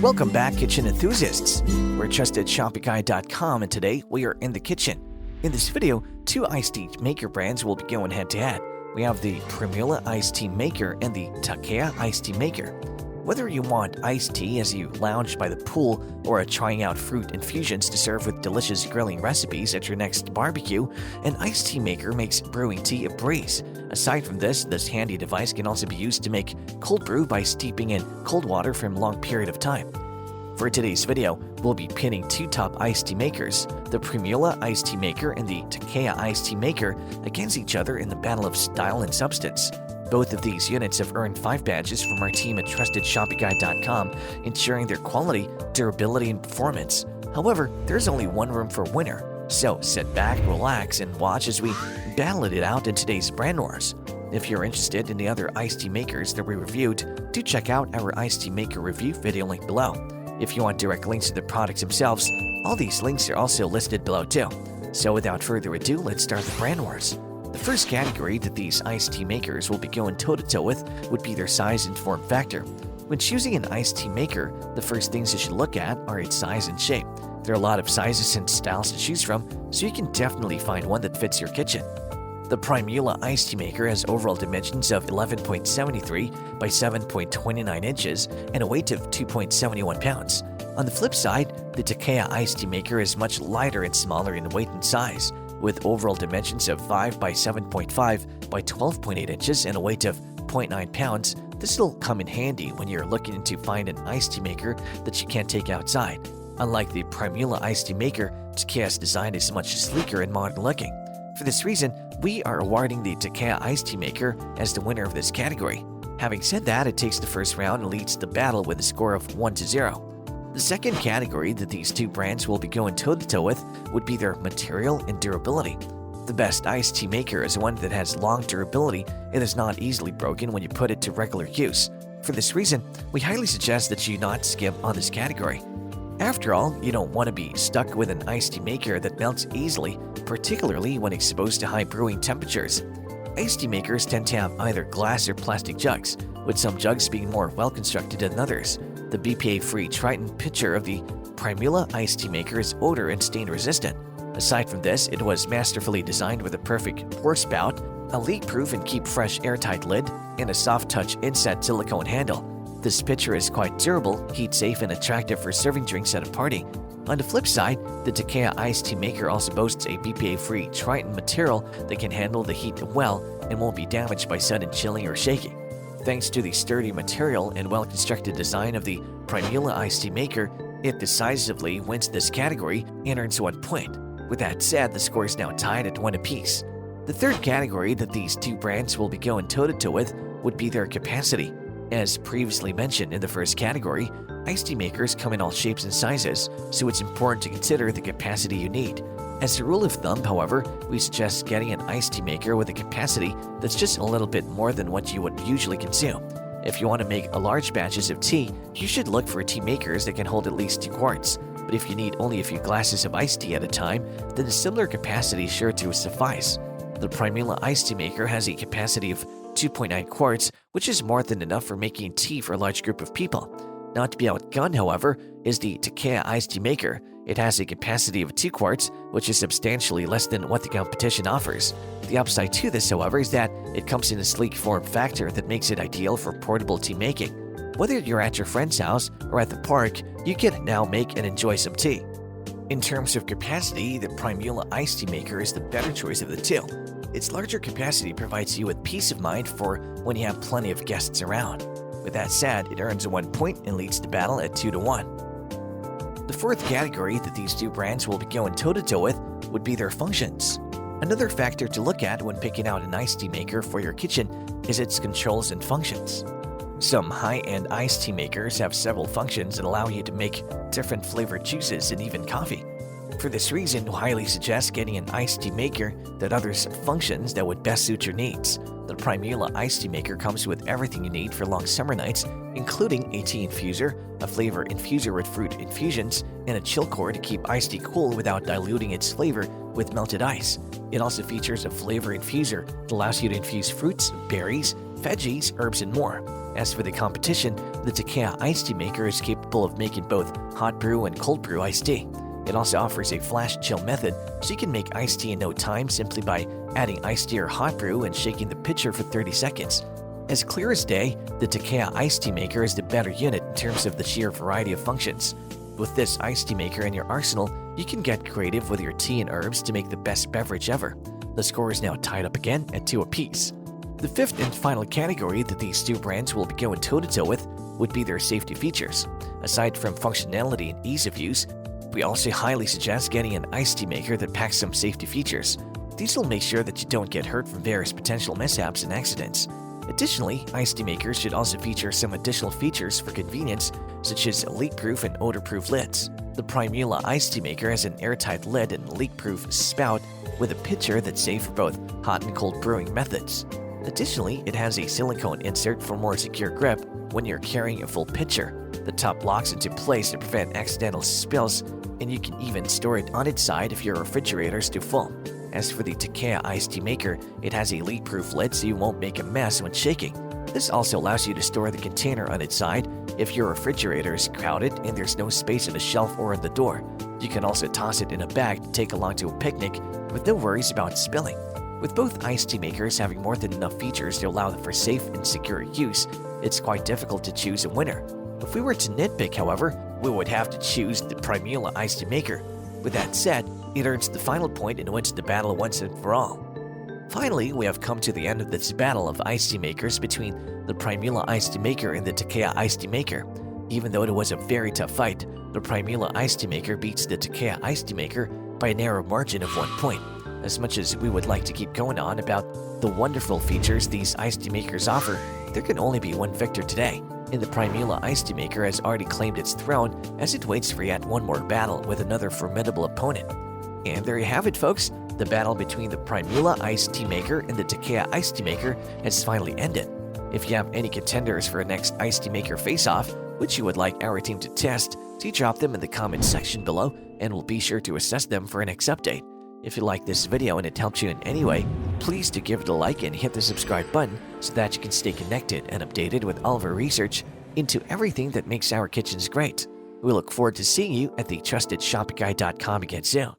Welcome back, kitchen enthusiasts. We're trusted shopify.com, and today we are in the kitchen. In this video, two iced tea maker brands will be going head to head. We have the Primula Iced Tea Maker and the Takeya Iced Tea Maker. Whether you want iced tea as you lounge by the pool or are trying out fruit infusions to serve with delicious grilling recipes at your next barbecue, an iced tea maker makes brewing tea a breeze. Aside from this handy device can also be used to make cold brew by steeping in cold water for a long period of time. For today's video, we'll be pitting two top iced tea makers, the Primula Iced Tea Maker and the Takeya Iced Tea Maker, against each other in the battle of style and substance. Both of these units have earned 5 badges from our team at TrustedShopify.com, ensuring their quality, durability, and performance. However, there's only one room for a winner, so sit back, relax, and watch as we battle it out in today's brand wars. If you're interested in the other iced tea makers that we reviewed, do check out our iced tea maker review video link below. If you want direct links to the products themselves, all these links are also listed below too. So without further ado, let's start the brand wars. The first category that these iced tea makers will be going toe-to-toe with would be their size and form factor. When choosing an iced tea maker, the first things you should look at are its size and shape. There are a lot of sizes and styles to choose from, so you can definitely find one that fits your kitchen. The Primula Iced Tea Maker has overall dimensions of 11.73 by 7.29 inches and a weight of 2.71 pounds. On the flip side, the Takeya Iced Tea Maker is much lighter and smaller in weight and size, with overall dimensions of 5 by 7.5 by 12.8 inches and a weight of 0.9 pounds. This will come in handy when you're looking to find an iced tea maker that you can't take outside. Unlike the Primula Iced Tea Maker, Takeya's design is much sleeker and modern looking. For this reason, we are awarding the Takeya Iced Tea Maker as the winner of this category. Having said that, it takes the first round and leads the battle with a score of 1-0. The second category that these two brands will be going toe-to-toe with would be their material and durability. The best iced tea maker is one that has long durability and is not easily broken when you put it to regular use. For this reason, we highly suggest that you not skip on this category. After all, you don't want to be stuck with an iced tea maker that melts easily, particularly when exposed to high brewing temperatures. Iced tea makers tend to have either glass or plastic jugs, with some jugs being more well-constructed than others. The BPA-free Triton pitcher of the Primula Iced Tea Maker is odor and stain resistant. Aside from this, it was masterfully designed with a perfect pour spout, a leak-proof and keep fresh airtight lid, and a soft-touch inset silicone handle. This pitcher is quite durable, heat-safe, and attractive for serving drinks at a party. On the flip side, the Takeya Iced Tea Maker also boasts a BPA-free Triton material that can handle the heat well and won't be damaged by sudden chilling or shaking. Thanks to the sturdy material and well-constructed design of the Primula Iced Tea Maker, it decisively wins this category and earns 1 point. With that said, the score is now tied at 1 apiece. The third category that these two brands will be going toe-to-toe with would be their capacity. As previously mentioned in the first category, iced tea makers come in all shapes and sizes, so it's important to consider the capacity you need. As a rule of thumb, however, we suggest getting an iced tea maker with a capacity that's just a little bit more than what you would usually consume. If you want to make large batches of tea, you should look for tea makers that can hold at least 2 quarts. But if you need only a few glasses of iced tea at a time, then a similar capacity is sure to suffice. The Primula Iced Tea Maker has a capacity of 2.9 quarts, which is more than enough for making tea for a large group of people. Not to be outgunned, however, is the Takeya Iced Tea Maker. It has a capacity of 2 quarts, which is substantially less than what the competition offers. The upside to this, however, is that it comes in a sleek form factor that makes it ideal for portable tea making. Whether you're at your friend's house or at the park, you can now make and enjoy some tea. In terms of capacity, the Primula Iced Tea Maker is the better choice of the two. Its larger capacity provides you with peace of mind for when you have plenty of guests around. With that said, it earns 1 point and leads the battle at 2-1. The fourth category that these two brands will be going toe-to-toe with would be their functions. Another factor to look at when picking out an iced tea maker for your kitchen is its controls and functions. Some high-end iced tea makers have several functions that allow you to make different flavored juices and even coffee. For this reason, we highly suggest getting an iced tea maker that offers functions that would best suit your needs. The Primula Iced Tea Maker comes with everything you need for long summer nights, including a tea infuser, a flavor infuser with fruit infusions, and a chill core to keep iced tea cool without diluting its flavor with melted ice. It also features a flavor infuser that allows you to infuse fruits, berries, veggies, herbs, and more. As for the competition, the Takeya Iced Tea Maker is capable of making both hot brew and cold brew iced tea. It also offers a flash chill method, so you can make iced tea in no time simply by adding iced tea or hot brew and shaking the pitcher for 30 seconds. As clear as day, the Takeya Iced Tea Maker is the better unit in terms of the sheer variety of functions. With this iced tea maker in your arsenal, you can get creative with your tea and herbs to make the best beverage ever. The score is now tied up again at 2 apiece. The fifth and final category that these two brands will be going toe-to-toe with would be their safety features. Aside from functionality and ease of use, we also highly suggest getting an iced tea maker that packs some safety features. These will make sure that you don't get hurt from various potential mishaps and accidents. Additionally, iced tea makers should also feature some additional features for convenience, such as leak-proof and odor-proof lids. The Primula Iced Tea Maker has an airtight lid and leak-proof spout with a pitcher that's safe for both hot and cold brewing methods. Additionally, it has a silicone insert for more secure grip when you're carrying a full pitcher. The top locks into place to prevent accidental spills, and you can even store it on its side if your refrigerator is too full. As for the Takeya Iced Tea Maker, it has a leak-proof lid so you won't make a mess when shaking. This also allows you to store the container on its side if your refrigerator is crowded and there's no space on the shelf or on the door. You can also toss it in a bag to take along to a picnic with no worries about spilling. With both iced tea makers having more than enough features to allow for safe and secure use, it's quite difficult to choose a winner. If we were to nitpick, however, we would have to choose the Primula Iced Tea Maker. With that said, it earns the final point and wins the battle once and for all. Finally, we have come to the end of this battle of iced tea makers between the Primula Iced Tea Maker and the Takeya Iced Tea Maker. Even though it was a very tough fight, the Primula Iced Tea Maker beats the Takeya Iced Tea Maker by a narrow margin of 1 point. As much as we would like to keep going on about the wonderful features these iced tea makers offer, there can only be one victor today, and the Primula Iced Tea Maker has already claimed its throne as it waits for yet one more battle with another formidable opponent. And there you have it, folks. The battle between the Primula Iced Tea Maker and the Takeya Iced Tea Maker has finally ended. If you have any contenders for a next Iced Tea Maker face-off, which you would like our team to test, do drop them in the comments section below, and we'll be sure to assess them for a next update. If you like this video and it helped you in any way, please do give it a like and hit the subscribe button so that you can stay connected and updated with all of our research into everything that makes our kitchens great. We look forward to seeing you at the TrustedShopify.com again soon.